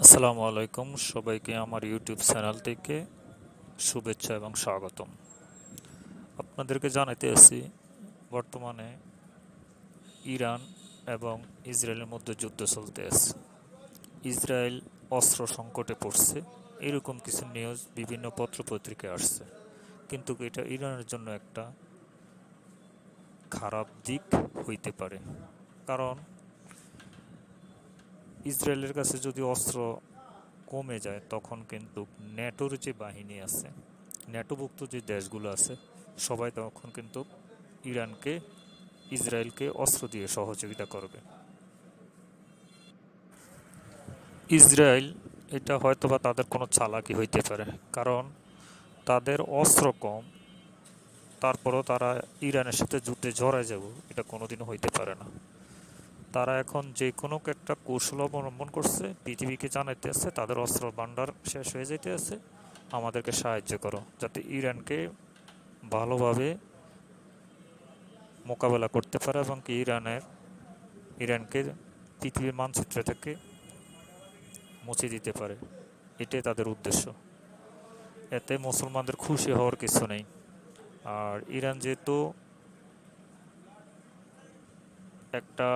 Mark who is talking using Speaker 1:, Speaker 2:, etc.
Speaker 1: আসসালামু আলাইকুম সবাইকে আমার ইউটিউব চ্যানেল থেকে শুভেচ্ছা এবং স্বাগতম। আপনাদেরকে জানাতে আছি বর্তমানে ইরান এবং ইসরায়েলের মধ্যে যুদ্ধ চলতে আছে। ইসরায়েল অস্ত্র সংকটে পড়ছে, এরকম কিছু নিউজ বিভিন্ন পত্রপত্রিকায় আসছে। কিন্তু এটা ইরানের জন্য একটা খারাপ দিক হইতে পারে, কারণ ইসরায়েলের কাছে যদি অস্ত্র কমে যায় তখন কিন্তু ন্যাটোর যে বাহিনী আছে, ন্যাটোভুক্ত যে দেশগুলো আছে, সবাই তখন কিন্তু ইরানকে ইসরায়েলকে অস্ত্র দিয়ে সহযোগিতা করবে। ইসরায়েল এটা হয়তোবা তাদের কোনো চালাকি হইতে পারে, কারণ তাদের অস্ত্র কম, তারপরও তারা ইরানের সাথে যুদ্ধে জড়ায় যাব এটা কোনোদিনও হইতে পারে না। তারা এখন যে কোনো একটা কৌশল অবলম্বন করছে, পৃথিবীকে জানাইতে আছে তাদের অস্ত্র ভান্ডার শেষ হয়ে যেতে আছে, আমাদেরকে সাহায্য করো, যাতে ইরানকে ভালোভাবে মোকাবেলা করতে পারে এবং কি ইরানকে পৃথিবীর মানচিত্র থেকে মুছে দিতে পারে। এটাই তাদের উদ্দেশ্য। এতে মুসলমানদের খুশি হওয়ার কিছু নেই। আর ইরান যেহেতু একটা